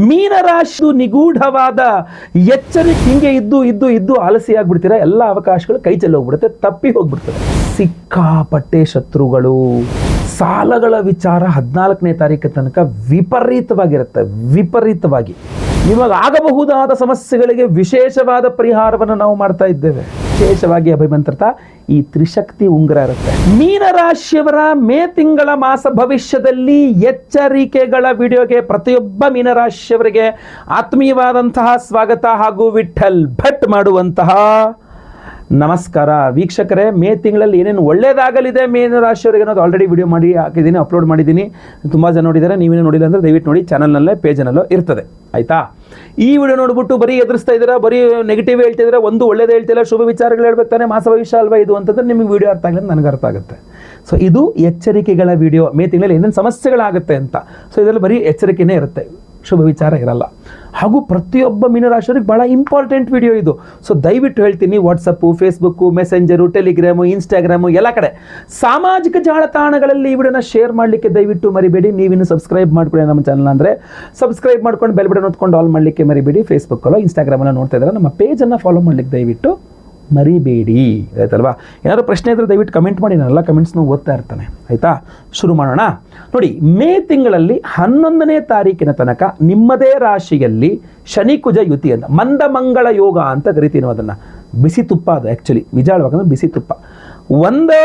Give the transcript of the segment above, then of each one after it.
ಮೀನರಾಶಿ ನಿಗೂಢವಾದ ಎಚ್ಚರಿಕೆ ಹಿಂಗೆ ಇದ್ದು ಆಲಸಿ ಆಗ್ಬಿಡ್ತೀರಾ, ಎಲ್ಲ ಅವಕಾಶಗಳು ಕೈ ಚೆಲ್ಲಿ ಹೋಗ್ಬಿಡುತ್ತೆ, ತಪ್ಪಿ ಹೋಗ್ಬಿಡ್ತದೆ. ಸಿಕ್ಕಾಪಟ್ಟೆ ಶತ್ರುಗಳು. ಸಾಲಗಳ ವಿಚಾರ 14ನೇ ತಾರೀಕು ತನಕ ವಿಪರೀತವಾಗಿ ನಿಮಗಾಗಬಹುದಾದ ಸಮಸ್ಯೆಗಳಿಗೆ ವಿಶೇಷವಾದ ಪರಿಹಾರವನ್ನು ನಾವು ಮಾಡ್ತಾ ಇದ್ದೇವೆ. ವಿಶೇಷವಾಗಿ ಅಭಿಮಂತ್ರಿತ ಈ ತ್ರಿಶಕ್ತಿ ಉಂಗುರ ಇರುತ್ತೆ. ಮೀನರಾಶಿಯವರ ಮೇ ತಿಂಗಳ ಮಾಸ ಭವಿಷ್ಯದಲ್ಲಿ ಎಚ್ಚರಿಕೆಗಳ ವಿಡಿಯೋಗೆ ಪ್ರತಿಯೊಬ್ಬ ಮೀನರಾಶಿಯವರಿಗೆ ಆತ್ಮೀಯವಾದಂತಹ ಸ್ವಾಗತ ಹಾಗೂ ವಿಠಲ್ ಭಟ್ ಮಾಡುವಂತಹ ನಮಸ್ಕಾರ. ವೀಕ್ಷಕರೇ, ಮೇ ತಿಂಗಳಲ್ಲಿ ಏನೇನು ಒಳ್ಳೇದಾಗಲಿದೆ ಮೀನರಾಶಿಯವರಿಗೆ ಅನ್ನೋದು ಆಲ್ರೆಡಿ ವಿಡಿಯೋ ಮಾಡಿ ಹಾಕಿದ್ದೀನಿ, ಅಪ್ಲೋಡ್ ಮಾಡಿದ್ದೀನಿ. ತುಂಬ ಜನ ನೋಡಿದ್ದಾರೆ. ನೀವೇನು ನೋಡಿಲ್ಲ ಅಂದರೆ ದಯವಿಟ್ಟು ನೋಡಿ, ಚಾನಲ್ನಲ್ಲೇ ಪೇಜನಲ್ಲೋ ಇರ್ತದೆ, ಆಯಿತಾ? ಈ ವಿಡಿಯೋ ನೋಡ್ಬಿಟ್ಟು ಬರೀ ಎದುರಿಸ್ತಾ ಇದ್ದೀರಾ, ಬರೀ ನೆಗೆಟಿವ್ ಹೇಳ್ತಿದ್ದೀರಾ, ಒಂದು ಒಳ್ಳೇದು ಹೇಳ್ತಿಲ್ಲ, ಶುಭ ವಿಚಾರಗಳು ಹೇಳ್ಬೇಕು ತಾನೆ, ಮಾಸ ಭವಿಷ್ಯ ಅಲ್ವಾ ಇದು ಅಂತಂದ್ರೆ ನಿಮಗೆ ವಿಡಿಯೋ ಅರ್ಥ ಆಗಲಿ, ನನಗೆ ಅರ್ಥ ಆಗುತ್ತೆ. ಸೊ ಇದು ಎಚ್ಚರಿಕೆಗಳ ವಿಡಿಯೋ. ಮೇ ತಿಂಗಳಲ್ಲಿ ಏನೇನು ಸಮಸ್ಯೆಗಳಾಗುತ್ತೆ ಅಂತ. ಸೊ ಇದರಲ್ಲಿ ಬರೀ ಎಚ್ಚರಿಕೆನೇ ಇರುತ್ತೆ, ಶುಭ ವಿಚಾರ ಇರಲ್ಲ. ಹಾಗೂ ಪ್ರತಿಯೊಬ್ಬ ಮೀನರಾಶಿಯವರಿಗೆ ಭಾಳ ಇಂಪಾರ್ಟೆಂಟ್ ವಿಡಿಯೋ ಇದು. ಸೊ ದಯವಿಟ್ಟು ಹೇಳ್ತೀನಿ, WhatsApp, Facebook, messenger, Telegram, Instagram ಎಲ್ಲ ಕಡೆ ಸಾಮಾಜಿಕ ಜಾಲತಾಣಗಳಲ್ಲಿ ಈ ವಿಡಿಯೋನ ಶೇರ್ ಮಾಡಲಿಕ್ಕೆ ದಯವಿಟ್ಟು ಮರಿಬೇಡಿ. ನೀವಿನ್ನು ಸಬ್ಸ್ಕ್ರೈಬ್ ಮಾಡ್ಕೊಳ್ಳಿ ನಮ್ಮ ಚಾನಲ್ ಅಂದರೆ ಸಬ್ಸ್ಕ್ರೈಬ್ ಮಾಡ್ಕೊಂಡು ಬೆಲ್ ಬಟನ್ ಹೊತ್ಕೊಂಡು ಆಲ್ ಮಾಡಲಿಕ್ಕೆ ಮರಿಬೇಡಿ. ಫೇಸ್ಬುಕ್ಕಲ್ಲೋ ಇನ್ಸ್ಟಾಗ್ರಾಮಲ್ಲೋ ನೋಡ್ತಾ ಇದ್ದಾರೆ, ನಮ್ಮ ಪೇಜನ್ನು ಫಾಲೋ ಮಾಡಲಿಕ್ಕೆ ದಯವಿಟ್ಟು ಮರಿಬೇಡಿ, ಆಯ್ತಲ್ವಾ? ಏನಾದರೂ ಪ್ರಶ್ನೆ ಇದ್ದರೆ ದಯವಿಟ್ಟು ಕಮೆಂಟ್ ಮಾಡಿ, ನಾನೆಲ್ಲ ಕಮೆಂಟ್ಸ್ನ ಓದ್ತಾ ಇರ್ತಾನೆ, ಆಯಿತಾ? ಶುರು ಮಾಡೋಣ. ನೋಡಿ, ಮೇ ತಿಂಗಳಲ್ಲಿ 11ನೇ ತಾರೀಕಿನ ತನಕ ನಿಮ್ಮದೇ ರಾಶಿಯಲ್ಲಿ ಶನಿ ಕುಜ ಯುತಿ ಅಂತ ಮಂದಮಂಗಳ ಯೋಗ ಅಂತ ಕರಿತೀವಿ ನಾವು ಅದನ್ನು. ಬಿಸಿ ತುಪ್ಪ ಅದು, ಆ್ಯಕ್ಚುಲಿ ನಿಜ ಹೇಳ್ಬೇಕಂದ್ರೆ ಬಿಸಿ ತುಪ್ಪ. ಒಂದು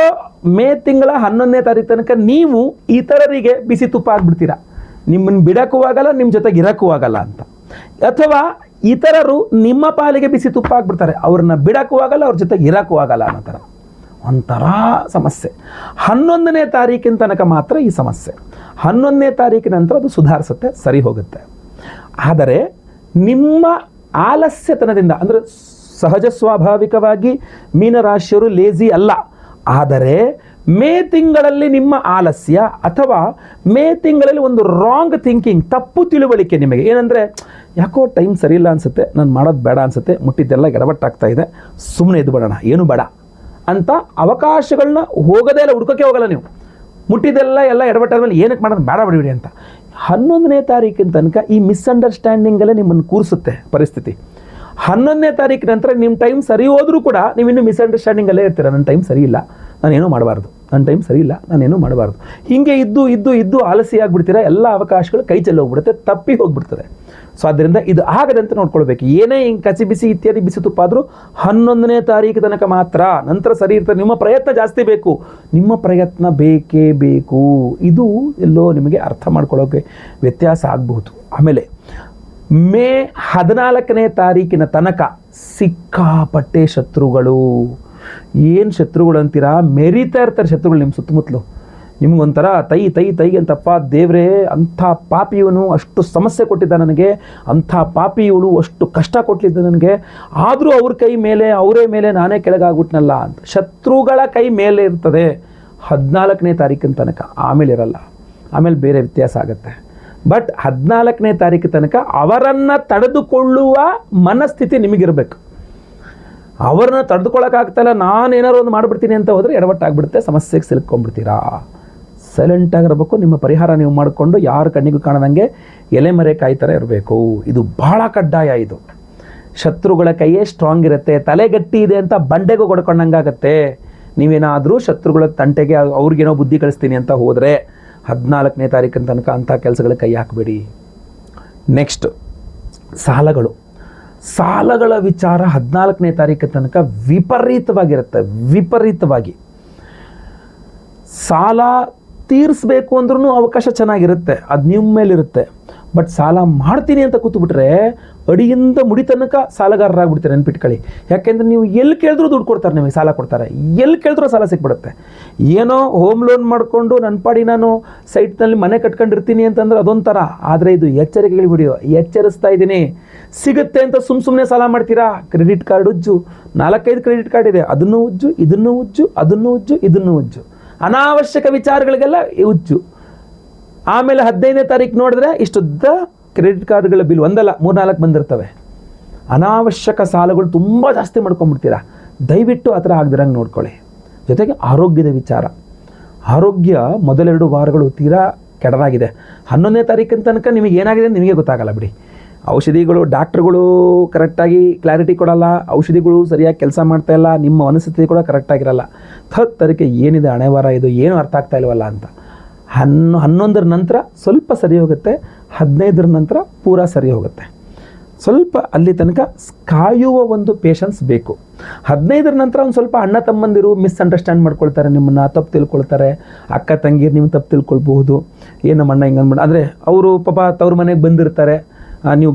ಮೇ ತಿಂಗಳ 11ನೇ ತಾರೀಕು ತನಕ ನೀವು ಇತರರಿಗೆ ಬಿಸಿ ತುಪ್ಪ ಆಗಿಬಿಡ್ತೀರಾ. ನಿಮ್ಮನ್ನು ಬಿಡಕ್ಕೂ ಆಗಲ್ಲ, ನಿಮ್ಮ ಜೊತೆಗೆ ಇರೋಕ್ಕೂ ಆಗಲ್ಲ ಅಂತ. ಅಥವಾ ಇತರರು ನಿಮ್ಮ ಪಾಲಿಗೆ ಬಿಸಿ ತುಪ್ಪ ಆಗಿಬಿಡ್ತಾರೆ, ಅವ್ರನ್ನ ಬಿಡಕ್ಕೂ ಆಗಲ್ಲ, ಅವ್ರ ಜೊತೆಗೆ ಇರೋಕ್ಕೂ ಆಗಲ್ಲ ಅನ್ನೋ ಥರ ಒಂಥರ ಸಮಸ್ಯೆ. 11ನೇ ತಾರೀಕಿನ ತನಕ ಮಾತ್ರ ಈ ಸಮಸ್ಯೆ. 11ನೇ ತಾರೀಕಿನ ನಂತರ ಅದು ಸುಧಾರಿಸುತ್ತೆ, ಸರಿ ಹೋಗುತ್ತೆ. ಆದರೆ ನಿಮ್ಮ ಆಲಸ್ಯತನದಿಂದ, ಅಂದರೆ ಸಹಜ ಸ್ವಾಭಾವಿಕವಾಗಿ ಮೀನರಾಶಿಯವರು ಲೇಜಿ ಅಲ್ಲ, ಆದರೆ ಮೇ ತಿಂಗಳಲ್ಲಿ ನಿಮ್ಮ ಆಲಸ್ಯ ಅಥವಾ ಮೇ ತಿಂಗಳಲ್ಲಿ ಒಂದು ರಾಂಗ್ ಥಿಂಕಿಂಗ್, ತಪ್ಪು ತಿಳುವಳಿಕೆ ನಿಮಗೆ ಏನಂದರೆ, ಯಾಕೋ ಟೈಮ್ ಸರಿ ಇಲ್ಲ ಅನಿಸುತ್ತೆ, ನಾನು ಮಾಡೋದು ಬೇಡ ಅನಿಸುತ್ತೆ, ಮುಟ್ಟಿದ್ದೆಲ್ಲ ಎಡವಟ್ಟಾಗ್ತಾ ಇದೆ, ಸುಮ್ಮನೆ ಎದ್ದು ಬಿಡೋಣ, ಏನು ಬೇಡ ಅಂತ ಅವಕಾಶಗಳನ್ನ ಹೋಗೋದೇ ಇಲ್ಲ, ಹುಡ್ಕೋಕ್ಕೆ ಹೋಗಲ್ಲ ನೀವು. ಮುಟ್ಟಿದ್ದೆಲ್ಲ ಎಡವಟ್ಟಾದ್ಮೇಲೆ ಏನಕ್ಕೆ ಮಾಡೋದು, ಬೇಡ ಬಿಡಿ ಅಂತ. 11ನೇ ತಾರೀಕಿನ ತನಕ ಈ ಮಿಸ್ಅಂಡರ್ಸ್ಟ್ಯಾಂಡಿಂಗಲ್ಲೇ ನಿಮ್ಮನ್ನು ಕೂರಿಸುತ್ತೆ ಪರಿಸ್ಥಿತಿ. 11ನೇ ತಾರೀಕಿನ ನಂತರ ನಿಮ್ಮ ಟೈಮ್ ಸರಿ ಹೋದರೂ ಕೂಡ ನೀವಿನ್ನೂ ಮಿಸ್ಅಂಡರ್ಸ್ಟ್ಯಾಂಡಿಂಗಲ್ಲೇ ಇರ್ತೀರ. ನನ್ನ ಟೈಮ್ ಸರಿ ಇಲ್ಲ, ನಾನೇನೂ ಮಾಡಬಾರ್ದು, ನನ್ನ ಟೈಮ್ ಸರಿ ಇಲ್ಲ, ನಾನೇನೂ ಮಾಡಬಾರ್ದು, ಹೀಗೆ ಇದ್ದು ಆಲಸಿ ಆಗಿಬಿಡ್ತೀರಾ, ಎಲ್ಲ ಅವಕಾಶಗಳು ಕೈ ಚೆಲ್ಲಿ ಹೋಗ್ಬಿಡುತ್ತೆ, ತಪ್ಪಿ ಹೋಗ್ಬಿಡ್ತದೆ. ಸೊ ಆದ್ದರಿಂದ ಇದು ಆಗದಂತೆ ನೋಡ್ಕೊಳ್ಬೇಕು. ಏನೇ ಹಿಂಗೆ ಕಸಿ ಬಿಸಿ ಇತ್ಯಾದಿ ಬಿಸಿ ತುಪ್ಪ ಆದರೂ 11ನೇ ತಾರೀಕು ತನಕ ಮಾತ್ರ, ನಂತರ ಸರಿ ಇರ್ತದೆ. ನಿಮ್ಮ ಪ್ರಯತ್ನ ಜಾಸ್ತಿ ಬೇಕು, ನಿಮ್ಮ ಪ್ರಯತ್ನ ಬೇಕೇ ಬೇಕು. ಇದು ಎಲ್ಲೋ ನಿಮಗೆ ಅರ್ಥ ಮಾಡ್ಕೊಳ್ಳೋಕೆ ವ್ಯತ್ಯಾಸ ಆಗಬಹುದು. ಆಮೇಲೆ ಮೇ 14ನೇ ತಾರೀಕಿನ ತನಕ ಸಿಕ್ಕಾಪಟ್ಟೆ ಶತ್ರುಗಳು. ಏನು ಶತ್ರುಗಳು ಅಂತೀರಾ, ಮೆರಿತಾ ಇರ್ತಾರೆ ಶತ್ರುಗಳು ನಿಮ್ಮ ಸುತ್ತಮುತ್ತಲು. ನಿಮಗೊಂಥರ ತೈ ಅಂತಪ್ಪ ದೇವ್ರೇ, ಅಂಥ ಪಾಪಿ ಇವನು ಅಷ್ಟು ಸಮಸ್ಯೆ ಕೊಟ್ಟಿದ್ದ ನನಗೆ, ಅಂಥ ಪಾಪಿ ಇವಳು ಅಷ್ಟು ಕಷ್ಟ ಕೊಟ್ಟಿದ್ದ ನನಗೆ, ಆದರೂ ಅವ್ರ ಕೈ ಮೇಲೆ ಅವರೇ ಮೇಲೆ ನಾನೇ ಕೆಳಗಾಗ್ಬಿಟ್ನಲ್ಲ ಅಂತ ಶತ್ರುಗಳ ಕೈ ಮೇಲೆ ಇರ್ತದೆ 14ನೇ ತಾರೀಕಿನ ತನಕ. ಆಮೇಲೆ ಇರಲ್ಲ, ಆಮೇಲೆ ಬೇರೆ ವ್ಯತ್ಯಾಸ ಆಗುತ್ತೆ. ಬಟ್ 14ನೇ ತಾರೀಕು ತನಕ ಅವರನ್ನು ತಡೆದುಕೊಳ್ಳುವ ಮನಸ್ಥಿತಿ ನಿಮಗಿರಬೇಕು. ಅವ್ರನ್ನ ತಡೆದುಕೊಳ್ಳೋಕ್ಕಾಗ್ತಾಯಿಲ್ಲ, ನಾನೇನಾರು ಒಂದು ಮಾಡಿಬಿಡ್ತೀನಿ ಅಂತ ಹೋದರೆ ಎಡವಟ್ಟಾಗ್ಬಿಡುತ್ತೆ, ಸಮಸ್ಯೆಗೆ ಸಿಲುಕೊಂಡ್ಬಿಡ್ತೀರಾ. ಸೈಲೆಂಟಾಗಿರಬೇಕು. ನಿಮ್ಮ ಪರಿಹಾರ ನೀವು ಮಾಡಿಕೊಂಡು ಯಾರ ಕಣ್ಣಿಗೂ ಕಾಣದಂಗೆ ಎಲೆಮರೆ ಕಾಯ್ತರ ಇರಬೇಕು. ಇದು ಭಾಳ ಕಡ್ಡಾಯ. ಇದು ಶತ್ರುಗಳ ಕೈಯೇ ಸ್ಟ್ರಾಂಗ್ ಇರುತ್ತೆ, ತಲೆಗಟ್ಟಿ ಇದೆ ಅಂತ ಬಂಡೆಗೂ ಕೊಡ್ಕೊಂಡಂಗಾಗತ್ತೆ. ನೀವೇನಾದರೂ ಶತ್ರುಗಳ ತಂಟೆಗೆ ಅವ್ರಿಗೇನೋ ಬುದ್ಧಿ ಕಳಿಸ್ತೀನಿ ಅಂತ ಹೋದರೆ 14ನೇ ತಾರೀಕಿನ ತನಕ ಅಂಥ ಕೆಲಸಗಳ ಕೈ ಹಾಕಬೇಡಿ. ನೆಕ್ಸ್ಟ್, ಸಾಲಗಳ ವಿಚಾರ 14ನೇ ತಾರೀಕು ತನಕ ವಿಪರೀತವಾಗಿ ಸಾಲ ತೀರಿಸ್ಬೇಕು ಅಂದ್ರೂ ಅವಕಾಶ ಚೆನ್ನಾಗಿರುತ್ತೆ, ಅದು ನಿಮ್ಮ ಮೇಲಿರುತ್ತೆ. ಬಟ್ ಸಾಲ ಮಾಡ್ತೀನಿ ಅಂತ ಕೂತ್ಬಿಟ್ರೆ ಅಡಿಯಿಂದ ಮುಡಿ ತನಕ ಸಾಲಗಾರರಾಗ್ಬಿಡ್ತಾರೆ, ನೆನ್ಪಿಟ್ಕೊಳ್ಳಿ. ಯಾಕೆಂದರೆ ನೀವು ಎಲ್ಲಿ ಕೇಳಿದ್ರೂ ದುಡ್ಡು ಕೊಡ್ತಾರೆ, ನಿಮಗೆ ಸಾಲ ಕೊಡ್ತಾರೆ, ಎಲ್ಲಿ ಕೇಳಿದ್ರೂ ಸಾಲ ಸಿಕ್ಬಿಡುತ್ತೆ. ಏನೋ ಹೋಮ್ ಲೋನ್ ಮಾಡಿಕೊಂಡು ನನ್ನ ಪಾಡಿ ನಾನು ಸೈಟ್ನಲ್ಲಿ ಮನೆ ಕಟ್ಕೊಂಡಿರ್ತೀನಿ ಅಂತಂದ್ರೆ ಅದೊಂಥರ. ಆದರೆ ಇದು ಎಚ್ಚರಿಕೆಗಳ ವಿಡಿಯೋ, ಎಚ್ಚರಿಸ್ತಾ ಇದ್ದೀನಿ. ಸಿಗುತ್ತೆ ಅಂತ ಸುಮ್ಮನೆ ಸಾಲ ಮಾಡ್ತೀರಾ. ಕ್ರೆಡಿಟ್ ಕಾರ್ಡ್ ಉಜ್ಜು, 4-5 ಕ್ರೆಡಿಟ್ ಕಾರ್ಡ್ ಇದೆ, ಅದನ್ನು ಉಜ್ಜು, ಇದನ್ನು ಉಜ್ಜು, ಅದನ್ನು ಉಜ್ಜು, ಇದನ್ನು ಉಜ್ಜು, ಅನಾವಶ್ಯಕ ವಿಚಾರಗಳಿಗೆಲ್ಲ ಉಜ್ಜು. ಆಮೇಲೆ 15ನೇ ತಾರೀಕು ನೋಡಿದ್ರೆ ಇಷ್ಟುದ್ದ ಕ್ರೆಡಿಟ್ ಕಾರ್ಡ್ಗಳ ಬಿಲ್ ಒಂದಲ್ಲ 3-4 ಬಂದಿರ್ತವೆ. ಅನಾವಶ್ಯಕ ಸಾಲಗಳು ತುಂಬ ಜಾಸ್ತಿ ಮಾಡ್ಕೊಂಡ್ಬಿಡ್ತೀರಾ. ದಯವಿಟ್ಟು ಆ ಥರ ಆಗದಿರಂಗೆ ನೋಡ್ಕೊಳ್ಳಿ. ಜೊತೆಗೆ ಆರೋಗ್ಯದ ವಿಚಾರ. ಆರೋಗ್ಯ ಮೊದಲೆರಡು ವಾರಗಳು ತೀರಾ ಕೆಡವಾಗಿದೆ. 11ನೇ ತಾರೀಕಿನ ತನಕ ನಿಮಗೆ ಏನಾಗಿದೆ ಅಂತ ನಿಮಗೆ ಗೊತ್ತಾಗಲ್ಲ ಬಿಡಿ. ಔಷಧಿಗಳು, ಡಾಕ್ಟ್ರುಗಳು ಕರೆಕ್ಟಾಗಿ ಕ್ಲಾರಿಟಿ ಕೊಡಲ್ಲ, ಔಷಧಿಗಳು ಸರಿಯಾಗಿ ಕೆಲಸ ಮಾಡ್ತಾಯಿಲ್ಲ, ನಿಮ್ಮ ಮನಸ್ಥಿತಿ ಕೂಡ ಕರೆಕ್ಟಾಗಿರಲ್ಲ. 10 ತಾರೀಕು ಏನಿದೆ ಹಣೆವಾರ, ಇದು ಏನು ಅರ್ಥ ಆಗ್ತಾ ಇಲ್ವಲ್ಲ ಅಂತ. 11ರ ನಂತರ ಸ್ವಲ್ಪ ಸರಿ ಹೋಗುತ್ತೆ, 15ರ ನಂತರ ಪೂರಾ ಸರಿ ಹೋಗುತ್ತೆ. ಸ್ವಲ್ಪ ಅಲ್ಲಿ ತನಕ ಕಾಯುವ ಒಂದು ಪೇಷನ್ಸ್ ಬೇಕು. 15ರ ನಂತರ ಒಂದು ಸ್ವಲ್ಪ ಅಣ್ಣ ತಮ್ಮಂದಿರು ಮಿಸ್ಅಂಡರ್ಸ್ಟ್ಯಾಂಡ್ ಮಾಡ್ಕೊಳ್ತಾರೆ, ನಿಮ್ಮನ್ನು ತಪ್ಪು ತಿಳ್ಕೊಳ್ತಾರೆ. ಅಕ್ಕ ತಂಗಿರು ನಿಮ್ಮ ತಪ್ಪು ತಿಳ್ಕೊಳ್ಬಹುದು, ಏನು ನಮ್ಮ ಅಣ್ಣ ಹಿಂಗೆ ಅಂದ್ಬಿಟ್ಟು. ಅಂದರೆ ಅವರು ಪಾಪ ತವ್ರ ಮನೆಗೆ ಬಂದಿರ್ತಾರೆ,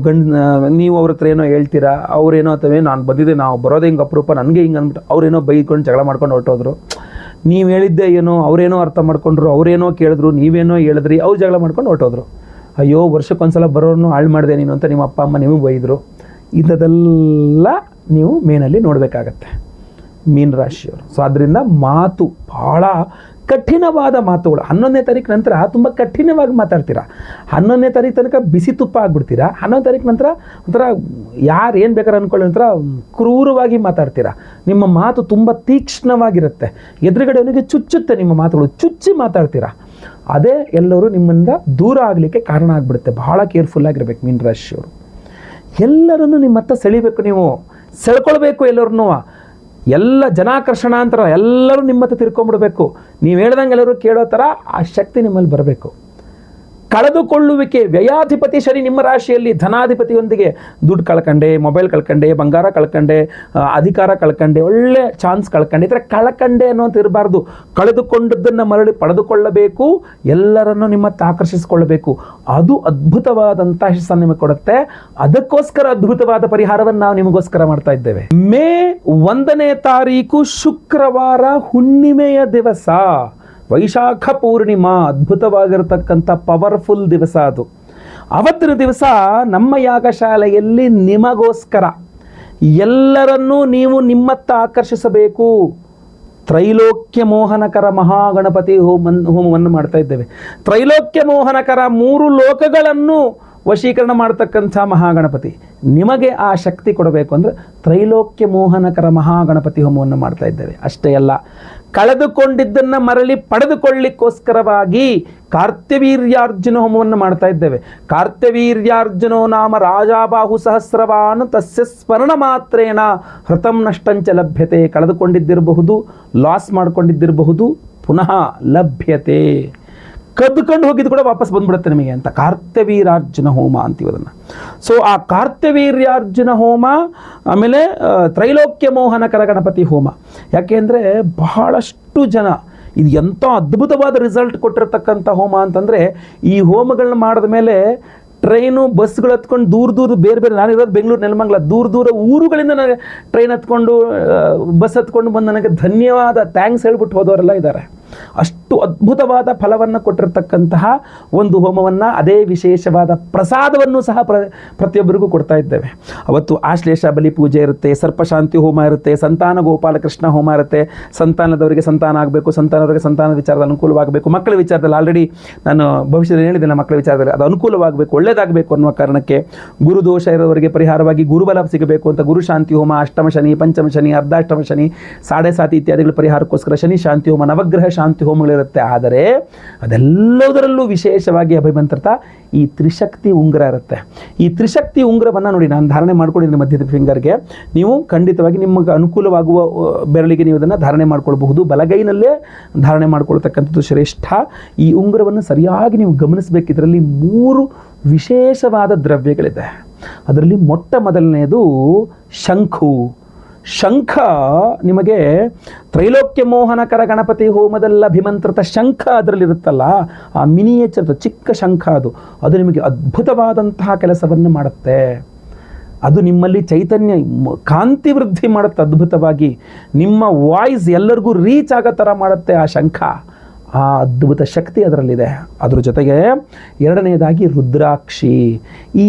ನೀವು ಅವ್ರ ಹತ್ರ ಏನೋ ಹೇಳ್ತೀರಾ, ಅವ್ರೇನೋ ಅಥವಾ ನಾನು ಬಂದಿದ್ದೆ, ನಾವು ಬರೋದೇ ಹಿಂಗೆ ಅಪರೂಪ, ನನಗೆ ಹಿಂಗೆ ಅಂದ್ಬಿಟ್ಟು ಅವರೇನೋ ಬೈಕೊಂಡು ಜಗಳ ಮಾಡ್ಕೊಂಡು ಹೊರಟೋದ್ರು. ನೀವು ಹೇಳಿದ್ದೆ ಏನೋ, ಅವರೇನೋ ಅರ್ಥ ಮಾಡ್ಕೊಂಡ್ರು, ಅವರೇನೋ ಕೇಳಿದ್ರು, ನೀವೇನೋ ಹೇಳಿದ್ರಿ, ಅವ್ರು ಜಗಳ ಮಾಡ್ಕೊಂಡು ಹೊರಟೋದ್ರು. ಅಯ್ಯೋ ವರ್ಷಕ್ಕೊಂದ್ಸಲ ಬರೋರನ್ನು ಹಾಳು ಮಾಡಿದೆ ನೀನು ಅಂತ ನಿಮ್ಮ ಅಪ್ಪ ಅಮ್ಮ ನಿಮಗೆ ಬೈದರು. ಇದೆಲ್ಲ ನೀವು ಮೇನಲ್ಲಿ ನೋಡಬೇಕಾಗತ್ತೆ ಮೀನ ರಾಶಿಯವರು. ಸೊ ಅದರಿಂದ ಮಾತು ಭಾಳ ಕಠಿಣವಾದ ಮಾತುಗಳು. 11ನೇ ತಾರೀಕು ನಂತರ ತುಂಬ ಕಠಿಣವಾಗಿ ಮಾತಾಡ್ತೀರಾ. 11ನೇ ತಾರೀಕು ತನಕ ಬಿಸಿ ತುಪ್ಪ ಆಗಿಬಿಡ್ತೀರಾ. 11ನೇ ತಾರೀಕು ನಂತರ ಒಂಥರ ಯಾರು ಏನು ಬೇಕಾದ್ರೆ ಅಂದ್ಕೊಳ್ಳಿ ಒಂಥರ ಕ್ರೂರವಾಗಿ ಮಾತಾಡ್ತೀರಾ. ನಿಮ್ಮ ಮಾತು ತುಂಬ ತೀಕ್ಷ್ಣವಾಗಿರುತ್ತೆ, ಎದುರುಗಡೆಯವನಿಗೆ ಚುಚ್ಚುತ್ತೆ, ನಿಮ್ಮ ಮಾತುಗಳು ಚುಚ್ಚಿ ಮಾತಾಡ್ತೀರಾ. ಅದೇ ಎಲ್ಲರೂ ನಿಮ್ಮಿಂದ ದೂರ ಆಗಲಿಕ್ಕೆ ಕಾರಣ ಆಗಿಬಿಡುತ್ತೆ. ಬಹಳ ಕೇರ್ಫುಲ್ಲಾಗಿರ್ಬೇಕು ಮೀನರಾಶಿಯವರು. ಎಲ್ಲರನ್ನು ನಿಮ್ಮ ಹತ್ರ ಸೆಳಿಬೇಕು, ನೀವು ಸೆಳ್ಕೊಳ್ಬೇಕು ಎಲ್ಲರನ್ನೂ. ಎಲ್ಲ ಜನಾಕರ್ಷಣ ಅಂತಾರ, ಎಲ್ಲರೂ ನಿಮ್ಮ ಹತ್ರ ತಿರ್ಕೊಂಡ್ಬಿಡ್ಬೇಕು. ನೀವು ಹೇಳ್ದಂಗೆ ಎಲ್ಲರೂ ಕೇಳೋ ಥರ ಆ ಶಕ್ತಿ ನಿಮ್ಮಲ್ಲಿ ಬರಬೇಕು. ಕಳೆದುಕೊಳ್ಳುವಿಕೆ, ವ್ಯಯಾಧಿಪತಿ ಶನಿ ನಿಮ್ಮ ರಾಶಿಯಲ್ಲಿ ಧನಾಧಿಪತಿಯೊಂದಿಗೆ ದುಡ್ಡು ಕಳ್ಕೊಂಡೆ, ಮೊಬೈಲ್ ಕಳ್ಕೊಂಡೆ, ಬಂಗಾರ ಕಳ್ಕೊಂಡೆ, ಅಧಿಕಾರ ಕಳ್ಕೊಂಡೆ, ಒಳ್ಳೆ ಚಾನ್ಸ್ ಕಳ್ಕೊಂಡೆ. ಈ ಥರ ಕಳ್ಕೊಂಡೆ ಅನ್ನೋಂತ ಇರಬಾರ್ದು. ಕಳೆದುಕೊಂಡದ್ದನ್ನು ಮರಳಿ ಪಡೆದುಕೊಳ್ಳಬೇಕು, ಎಲ್ಲರನ್ನು ನಿಮ್ಮತ್ತ ಆಕರ್ಷಿಸಿಕೊಳ್ಳಬೇಕು. ಅದು ಅದ್ಭುತವಾದಂಥ ಯಶಸ್ಸನ್ನು ನಿಮಗೆ ಕೊಡುತ್ತೆ. ಅದಕ್ಕೋಸ್ಕರ ಅದ್ಭುತವಾದ ಪರಿಹಾರವನ್ನು ನಾವು ನಿಮಗೋಸ್ಕರ ಮಾಡ್ತಾ ಇದ್ದೇವೆ. ಮೇ 1ನೇ ತಾರೀಕು ಶುಕ್ರವಾರ, ಹುಣ್ಣಿಮೆಯ ದಿವಸ, ವೈಶಾಖ ಪೂರ್ಣಿಮಾ, ಅದ್ಭುತವಾಗಿರತಕ್ಕಂಥ ಪವರ್ಫುಲ್ ದಿವಸ ಅದು. ಅವತ್ತಿನ ದಿವಸ ನಮ್ಮ ಯಾಗಶಾಲೆಯಲ್ಲಿ ನಿಮಗೋಸ್ಕರ ಎಲ್ಲರನ್ನೂ ನೀವು ನಿಮ್ಮತ್ತ ಆಕರ್ಷಿಸಬೇಕು. ತ್ರೈಲೋಕ್ಯ ಮೋಹನಕರ ಮಹಾಗಣಪತಿ ಹೋಮವನ್ನು ಮಾಡ್ತಾ ಇದ್ದೇವೆ. ತ್ರೈಲೋಕ್ಯ ಮೋಹನಕರ, 3 ಲೋಕಗಳನ್ನು ವಶೀಕರಣ ಮಾಡ್ತಕ್ಕಂಥ ಮಹಾಗಣಪತಿ ನಿಮಗೆ ಆ ಶಕ್ತಿ ಕೊಡಬೇಕು ಅಂದರೆ ತ್ರೈಲೋಕ್ಯ ಮೋಹನಕರ ಮಹಾಗಣಪತಿ ಹೋಮವನ್ನು ಮಾಡ್ತಾ ಇದ್ದೇವೆ. ಅಷ್ಟೇ ಅಲ್ಲ, ಕಳೆದುಕೊಂಡಿದ್ದನ್ನು ಮರಳಿ ಪಡೆದುಕೊಳ್ಳಿಕ್ಕೋಸ್ಕರವಾಗಿ ಕಾರ್ತ್ಯವೀರ್ಯಾರ್ಜುನ ಹೋಮವನ್ನು ಮಾಡ್ತಾ ಇದ್ದೇವೆ. ಕಾರ್ತ್ಯವೀರ್ಯಾರ್ಜುನೋ ನಾಮ ರಾಜಾಬಾಹು ಸಹಸ್ರವಾನ್ ತಸ್ಯ ಸ್ಮರಣ ಮಾತ್ರೇಣ ಹೃತಂ ನಷ್ಟಂಚ ಲಭ್ಯತೆ. ಕಳೆದುಕೊಂಡಿದ್ದಿರಬಹುದು, ಲಾಸ್ ಮಾಡ್ಕೊಂಡಿದ್ದಿರಬಹುದು, ಪುನಃ ಲಭ್ಯತೆ. ಕದ್ದುಕೊಂಡು ಹೋಗಿದ್ದು ಕೂಡ ವಾಪಸ್ ಬಂದ್ಬಿಡುತ್ತೆ ನಿಮಗೆ ಅಂತ ಕಾರ್ತ್ಯವೀರ್ಯಾರ್ಜುನ ಹೋಮ ಅಂತೀವಿ ಅದನ್ನು. ಸೊ ಆ ಕಾರ್ತ್ಯವೀರ್ಯಾರ್ಜುನ ಹೋಮ, ಆಮೇಲೆ ತ್ರೈಲೋಕ್ಯ ಮೋಹನಕರ ಗಣಪತಿ ಹೋಮ. ಯಾಕೆಂದರೆ ಬಹಳಷ್ಟು ಜನ ಇದು ಎಂಥ ಅದ್ಭುತವಾದ ರಿಸಲ್ಟ್ ಕೊಟ್ಟಿರ್ತಕ್ಕಂಥ ಹೋಮ ಅಂತಂದರೆ, ಈ ಹೋಮಗಳನ್ನ ಮಾಡಿದ ಮೇಲೆ ಟ್ರೈನು ಬಸ್ಗಳು ಹತ್ಕೊಂಡು ದೂರ ಬೇರೆ ಬೇರೆ, ನಾನಿರೋದು ಬೆಂಗಳೂರು ನೆಲಮಂಗಲ, ದೂರ ಊರುಗಳಿಂದ ನನಗೆ ಟ್ರೈನ್ ಹತ್ಕೊಂಡು ಬಸ್ ಹತ್ಕೊಂಡು ಬಂದು ನನಗೆ ಧನ್ಯವಾದ ಥ್ಯಾಂಕ್ಸ್ ಹೇಳ್ಬಿಟ್ಟು ಹೋದವರೆಲ್ಲ ಇದ್ದಾರೆ. ಅಷ್ಟು ಅದ್ಭುತವಾದ ಫಲವನ್ನು ಕೊಟ್ಟಿರ್ತಕ್ಕಂತಹ ಒಂದು ಹೋಮವನ್ನು, ಅದೇ ವಿಶೇಷವಾದ ಪ್ರಸಾದವನ್ನು ಸಹ ಪ್ರತಿಯೊಬ್ಬರಿಗೂ ಕೊಡ್ತಾ ಇದ್ದೇವೆ. ಅವತ್ತು ಆಶ್ಲೇಷ ಬಲಿ ಪೂಜೆ ಇರುತ್ತೆ, ಸರ್ಪಶಾಂತಿ ಹೋಮ ಇರುತ್ತೆ, ಸಂತಾನ ಗೋಪಾಲಕೃಷ್ಣ ಹೋಮ ಇರುತ್ತೆ. ಸಂತಾನದವರಿಗೆ ಸಂತಾನ ಆಗಬೇಕು, ಸಂತಾನದವರಿಗೆ ಸಂತಾನದ ವಿಚಾರದಲ್ಲಿ ಅನುಕೂಲವಾಗಬೇಕು, ಮಕ್ಕಳ ವಿಚಾರದಲ್ಲಿ ಆಲ್ರೆಡಿ ನಾನು ಭವಿಷ್ಯದಲ್ಲಿ ಹೇಳಿದ್ದೇನೆ, ಮಕ್ಕಳ ವಿಚಾರದಲ್ಲಿ ಅದು ಅನುಕೂಲವಾಗಬೇಕು, ಒಳ್ಳೆಯದಾಗಬೇಕು ಅನ್ನುವ ಕಾರಣಕ್ಕೆ ಗುರುದೋಷ ಇರೋವರಿಗೆ ಪರಿಹಾರವಾಗಿ ಗುರುಬಲ ಸಿಗಬೇಕು ಅಂತ ಗುರು ಶಾಂತಿ ಹೋಮ, ಅಷ್ಟಮ ಶನಿ, ಪಂಚಮ ಶನಿ, ಅರ್ಧಾಷ್ಟಮ ಶನಿ, 7.5 ಇತ್ಯಾದಿಗಳ ಪರಿಹಾರಕ್ಕೋಸ್ಕರ ಶನಿ ಶಾಂತಿ ಹೋಮ, ನವಗ್ರಹ ಶಾಂತಿ ಹೋಮಗಳಿರುತ್ತೆ. ಆದರೆ ಅದೆಲ್ಲದರಲ್ಲೂ ವಿಶೇಷವಾಗಿ ಅಭಿಮಂತ್ರಿತ ಈ ತ್ರಿಶಕ್ತಿ ಉಂಗುರ ಇರುತ್ತೆ. ಈ ತ್ರಿಶಕ್ತಿ ಉಂಗುರವನ್ನು ನೋಡಿ ನಾನು ಧಾರಣೆ ಮಾಡ್ಕೊಂಡಿದ್ದೀನಿ ಮಧ್ಯದ ಫಿಂಗರ್ಗೆ. ನೀವು ಖಂಡಿತವಾಗಿ ನಿಮಗೆ ಅನುಕೂಲವಾಗುವ ಬೆರಳಿಗೆ ನೀವು ಇದನ್ನು ಧಾರಣೆ ಮಾಡ್ಕೊಳ್ಬಹುದು. ಬಲಗೈನಲ್ಲೇ ಧಾರಣೆ ಮಾಡ್ಕೊಳ್ತಕ್ಕಂಥದ್ದು ಶ್ರೇಷ್ಠ. ಈ ಉಂಗುರವನ್ನು ಸರಿಯಾಗಿ ನೀವು ಗಮನಿಸಬೇಕು. ಇದರಲ್ಲಿ 3 ವಿಶೇಷವಾದ ದ್ರವ್ಯಗಳಿದೆ. ಅದರಲ್ಲಿ ಮೊಟ್ಟ ಮೊದಲನೆಯದು ಶಂಖು. ಶಂಖ ನಿಮಗೆ ತ್ರೈಲೋಕ್ಯ ಮೋಹನಕರ ಗಣಪತಿ ಹೋಮದಲ್ಲಿ ಅಭಿಮಂತ್ರಿತ ಶಂಖ ಅದರಲ್ಲಿರುತ್ತಲ್ಲ, ಆ ಮಿನಿಯೇಚರ್ ಚಿಕ್ಕ ಶಂಖ, ಅದು ನಿಮಗೆ ಅದ್ಭುತವಾದಂತಹ ಕೆಲಸವನ್ನು ಮಾಡುತ್ತೆ. ಅದು ನಿಮ್ಮಲ್ಲಿ ಚೈತನ್ಯ, ಕಾಂತಿ ವೃದ್ಧಿ ಮಾಡುತ್ತೆ ಅದ್ಭುತವಾಗಿ. ನಿಮ್ಮ ವಾಯ್ಸ್ ಎಲ್ಲರಿಗೂ ರೀಚ್ ಆಗೋ ಥರ ಮಾಡುತ್ತೆ ಆ ಶಂಖ. ಆ ಅದ್ಭುತ ಶಕ್ತಿ ಅದರಲ್ಲಿದೆ. ಅದ್ರ ಜೊತೆಗೆ ಎರಡನೆಯದಾಗಿ ರುದ್ರಾಕ್ಷಿ. ಈ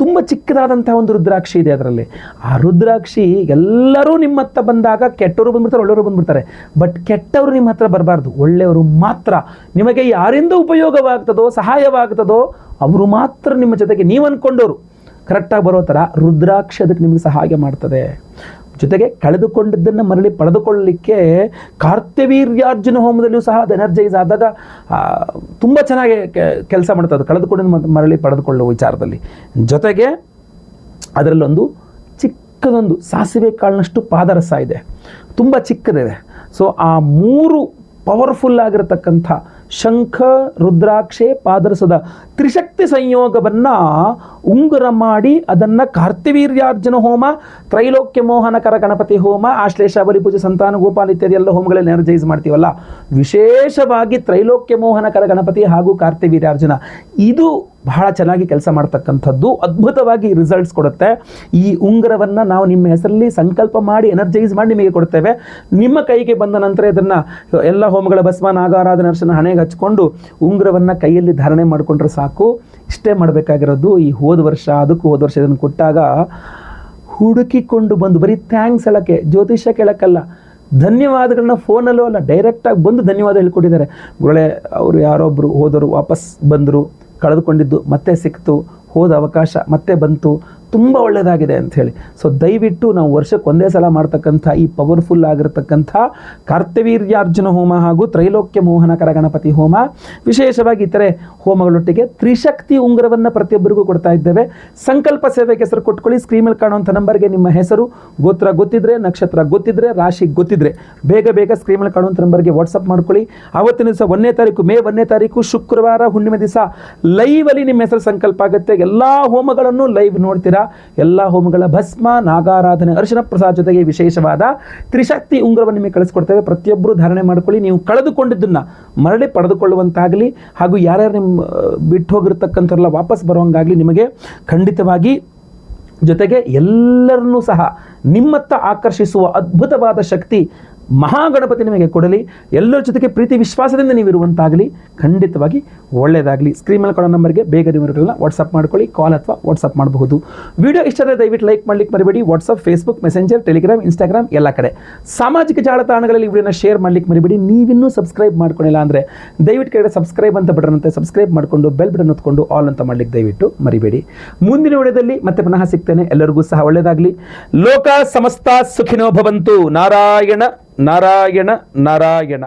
ತುಂಬ ಚಿಕ್ಕದಾದಂಥ ಒಂದು ರುದ್ರಾಕ್ಷಿ ಇದೆ ಅದರಲ್ಲಿ. ಆ ರುದ್ರಾಕ್ಷಿ ಎಲ್ಲರೂ ನಿಮ್ಮ ಹತ್ರ ಬಂದಾಗ ಕೆಟ್ಟವರು ಬಂದ್ಬಿಡ್ತಾರೆ, ಒಳ್ಳೆಯವರು ಬಂದ್ಬಿಡ್ತಾರೆ. ಬಟ್ ಕೆಟ್ಟವರು ನಿಮ್ಮ ಹತ್ರ ಬರಬಾರ್ದು, ಒಳ್ಳೆಯವರು ಮಾತ್ರ. ನಿಮಗೆ ಯಾರಿಂದ ಉಪಯೋಗವಾಗ್ತದೋ, ಸಹಾಯವಾಗ್ತದೋ ಅವರು ಮಾತ್ರ ನಿಮ್ಮ ಜೊತೆಗೆ, ನೀವು ಅಂದ್ಕೊಂಡವರು ಕರೆಕ್ಟಾಗಿ ಬರೋ ಥರ ರುದ್ರಾಕ್ಷಿ ಅದಕ್ಕೆ ನಿಮಗೆ ಸಹಾಯ ಮಾಡ್ತದೆ. ಜೊತೆಗೆ ಕಳೆದುಕೊಂಡಿದ್ದನ್ನು ಮರಳಿ ಪಡೆದುಕೊಳ್ಳಲಿಕ್ಕೆ ಕಾರ್ತ್ಯವೀರ್ಯಾರ್ಜುನ ಹೋಮದಲ್ಲಿಯೂ ಸಹ ಅದು ಎನರ್ಜೈಸ್ ಆದಾಗ ತುಂಬ ಚೆನ್ನಾಗಿ ಕೆಲಸ ಮಾಡ್ತದೆ, ಅದು ಕಳೆದುಕೊಂಡಿದ್ದು ಮರಳಿ ಪಡೆದುಕೊಳ್ಳುವ ವಿಚಾರದಲ್ಲಿ. ಜೊತೆಗೆ ಅದರಲ್ಲೊಂದು ಚಿಕ್ಕದೊಂದು ಸಾಸಿವೆ ಕಾಳಿನಷ್ಟು ಪಾದರಸ ಇದೆ, ತುಂಬ ಚಿಕ್ಕದಿದೆ. ಸೊ ಆ 3 ಪವರ್ಫುಲ್ ಆಗಿರತಕ್ಕಂಥ ಶಂಖ, ರುದ್ರಾಕ್ಷೆ, ಪಾದರಸದ ತ್ರಿಶಕ್ತಿ ಸಂಯೋಗವನ್ನು ಉಂಗುರ ಮಾಡಿ ಅದನ್ನು ಕಾರ್ತ್ಯವೀರ್ಯಾರ್ಜುನ ಹೋಮ, ತ್ರೈಲೋಕ್ಯ ಮೋಹನಕರ ಗಣಪತಿ ಹೋಮ, ಆಶ್ಲೇಷ ಬಲಿಪೂಜೆ, ಸಂತಾನ ಗೋಪಾಲ ಇತ್ಯಾದಿ ಎಲ್ಲ ಹೋಮಗಳಲ್ಲಿ ಎನರ್ಜೈಸ್ ಮಾಡ್ತೀವಲ್ಲ, ವಿಶೇಷವಾಗಿ ತ್ರೈಲೋಕ್ಯ ಮೋಹನಕರ ಗಣಪತಿ ಹಾಗೂ ಕಾರ್ತ್ಯವೀರ್ಯಾರ್ಜುನ ಇದು ಬಹಳ ಚೆನ್ನಾಗಿ ಕೆಲಸ ಮಾಡ್ತಕ್ಕಂಥದ್ದು, ಅದ್ಭುತವಾಗಿ ರಿಸಲ್ಟ್ಸ್ ಕೊಡುತ್ತೆ. ಈ ಉಂಗುರವನ್ನು ನಾವು ನಿಮ್ಮ ಹೆಸರಲ್ಲಿ ಸಂಕಲ್ಪ ಮಾಡಿ ಎನರ್ಜೈಸ್ ಮಾಡಿ ನಿಮಗೆ ಕೊಡ್ತೇವೆ. ನಿಮ್ಮ ಕೈಗೆ ಬಂದ ನಂತರ ಇದನ್ನು ಎಲ್ಲ ಹೋಮಗಳ ಭಸ್ಮ, ನಾಗಾರಾಧನೆ, ಅರ್ಶನ ಹಣೆಗೆ ಹಚ್ಕೊಂಡು ಉಂಗುರವನ್ನು ಕೈಯಲ್ಲಿ ಧಾರಣೆ ಮಾಡಿಕೊಂಡ್ರೆ ಸಾಕು. ಇಷ್ಟೇ ಮಾಡಬೇಕಾಗಿರೋದು. ಈ ಹೋದ ವರ್ಷ ಇದನ್ನು ಕೊಟ್ಟಾಗ ಹುಡುಕಿಕೊಂಡು ಬಂದು ಬರೀ ಥ್ಯಾಂಕ್ಸ್ ಹೇಳೋಕ್ಕೆ, ಜ್ಯೋತಿಷ್ಯ ಕೇಳೋಕ್ಕಲ್ಲ, ಧನ್ಯವಾದಗಳನ್ನ ಫೋನಲ್ಲೂ ಅಲ್ಲ ಡೈರೆಕ್ಟಾಗಿ ಬಂದು ಧನ್ಯವಾದ ಹೇಳ್ಕೊಟ್ಟಿದ್ದಾರೆ. ಗುರುಗಳೇ, ಅವರು ಯಾರೊಬ್ಬರು ಹೋದರು, ವಾಪಸ್ ಬಂದರು, ಕಳೆದುಕೊಂಡಿದ್ದು ಮತ್ತೆ ಸಿಕ್ತು, ಹೋದ ಅವಕಾಶ ಮತ್ತೆ ಬಂತು, ತುಂಬ ಒಳ್ಳೆಯದಾಗಿದೆ ಅಂಥೇಳಿ. ಸೊ ದಯವಿಟ್ಟು ನಾವು ವರ್ಷಕ್ಕೆ ಒಂದೇ ಸಲ ಮಾಡ್ತಕ್ಕಂಥ ಈ ಪವರ್ಫುಲ್ ಆಗಿರತಕ್ಕಂಥ ಕಾರ್ತ್ಯವೀರ್ಯಾರ್ಜುನ ಹೋಮ ಹಾಗೂ ತ್ರೈಲೋಕ್ಯ ಮೋಹನಕರ ಗಣಪತಿ ಹೋಮ, ವಿಶೇಷವಾಗಿ ಇತರೆ ಹೋಮಗಳೊಟ್ಟಿಗೆ ತ್ರಿಶಕ್ತಿ ಉಂಗುರವನ್ನು ಪ್ರತಿಯೊಬ್ಬರಿಗೂ ಕೊಡ್ತಾ ಇದ್ದೇವೆ. ಸಂಕಲ್ಪ ಸೇವೆಗೆ ಹೆಸರು ಕೊಟ್ಕೊಳ್ಳಿ. ಸ್ಕ್ರೀನ್ ಮೇಲೆ ಕಾಣುವಂಥ ನಂಬರ್ಗೆ ನಿಮ್ಮ ಹೆಸರು, ಗೋತ್ರ ಗೊತ್ತಿದ್ರೆ, ನಕ್ಷತ್ರ ಗೊತ್ತಿದ್ರೆ, ರಾಶಿ ಗೊತ್ತಿದ್ರೆ ಬೇಗ ಸ್ಕ್ರೀನ್ ಮೇಲೆ ಕಾಣುವಂಥ ನಂಬರ್ಗೆ ವಾಟ್ಸಪ್ ಮಾಡ್ಕೊಳ್ಳಿ. ಆವತ್ತಿನ ದಿವಸ 1ನೇ ತಾರೀಕು, ಮೇ 1ನೇ ತಾರೀಕು ಶುಕ್ರವಾರ ಹುಣ್ಣಿಮೆ ದಿವಸ ಲೈವಲ್ಲಿ ನಿಮ್ಮ ಹೆಸರು ಸಂಕಲ್ಪ ಆಗುತ್ತೆ. ಎಲ್ಲ ಹೋಮಗಳನ್ನು ಲೈವ್ ನೋಡ್ತೀರಾ. ಎಲ್ಲ ಹೋಮಗಳ ಭಸ್ಮ, ನಾಗಾರಾಧನೆ, ಅರ್ಶನ ಪ್ರಸಾದ ಜೊತೆಗೆ ವಿಶೇಷವಾದ ತ್ರಿಶಕ್ತಿ ಉಂಗುರವನ್ನು ನಿಮಗೆ ಕಳಿಸ್ಕೊಡ್ತೇವೆ. ಪ್ರತಿಯೊಬ್ಬರು ಧಾರಣೆ ಮಾಡ್ಕೊಳ್ಳಿ. ನೀವು ಕಳೆದುಕೊಂಡಿದ್ದನ್ನು ಮರಳಿ ಪಡೆದುಕೊಳ್ಳುವಂತಾಗಲಿ ಹಾಗೂ ಯಾರ್ಯಾರು ನಿಮ್ಮ ಬಿಟ್ಟು ಹೋಗಿರ್ತಕ್ಕಂಥವ್ರೆಲ್ಲ ವಾಪಸ್ ಬರುವಂಗಾಗಲಿ ನಿಮಗೆ ಖಂಡಿತವಾಗಿ. ಜೊತೆಗೆ ಎಲ್ಲರನ್ನೂ ಸಹ ನಿಮ್ಮತ್ತ ಆಕರ್ಷಿಸುವ ಅದ್ಭುತವಾದ ಶಕ್ತಿ ಮಹಾಗಣಪತಿ ನಿಮಗೆ ಕೊಡಲಿ. ಎಲ್ಲರ ಜೊತೆಗೆ ಪ್ರೀತಿ ವಿಶ್ವಾಸದಿಂದ ನೀವಿರುವಂತಾಗಲಿ. ಖಂಡಿತವಾಗಿ ಒಳ್ಳೆಯದಾಗಲಿ. ಸ್ಕ್ರೀನ್ ಮೇಲೆ ಕೊಡೋ ನಂಬರ್ಗೆ ಬೇಗ ವಿವರಗಳನ್ನ ವಾಟ್ಸಪ್ ಮಾಡ್ಕೊಳ್ಳಿ. ಕಾಲ್ ಅಥವಾ ವಾಟ್ಸಪ್ ಮಾಡಬಹುದು. ವಿಡಿಯೋ ಇಷ್ಟ ಆದರೆ ದಯವಿಟ್ಟು ಲೈಕ್ ಮಾಡಲಿಕ್ಕೆ ಮರಿಬೇಡಿ. WhatsApp, Facebook, messenger, Telegram, Instagram ಎಲ್ಲ ಕಡೆ ಸಾಮಾಜಿಕ ಜಾಲತಾಣಗಳಲ್ಲಿ ವಿಡಿಯೋನ ಶೇರ್ ಮಾಡಲಿಕ್ಕೆ ಮರಿಬೇಡಿ. ನೀವಿನ್ನೂ ಸಬ್ಸ್ಕ್ರೈಬ್ ಮಾಡ್ಕೊಂಡಿಲ್ಲ ಅಂದರೆ ದಯವಿಟ್ಟು ಕೆಳಗಡೆ ಸಬ್ಸ್ಕ್ರೈಬ್ ಅಂತ ಬಟನ್ ಅಂತ ಸಬ್ಸ್ಕ್ರೈಬ್ ಮಾಡಿಕೊಂಡು ಬೆಲ್ ಬಟನ್ ಹೊತ್ಕೊಂಡು ಆಲ್ ಅಂತ ಮಾಡಲಿಕ್ಕೆ ದಯವಿಟ್ಟು ಮರಿಬೇಡಿ. ಮುಂದಿನ ವಿಡಿಯೋದಲ್ಲಿ ಮತ್ತೆ ಪುನಃ ಸಿಗ್ತೇನೆ. ಎಲ್ಲರಿಗೂ ಸಹ ಒಳ್ಳೆಯದಾಗಲಿ. ಲೋಕ ಸಮಸ್ತ ಸುಖಿನೋ ಭವಂತು. ನಾರಾಯಣ ನಾರಾಯಣ ನಾರಾಯಣ.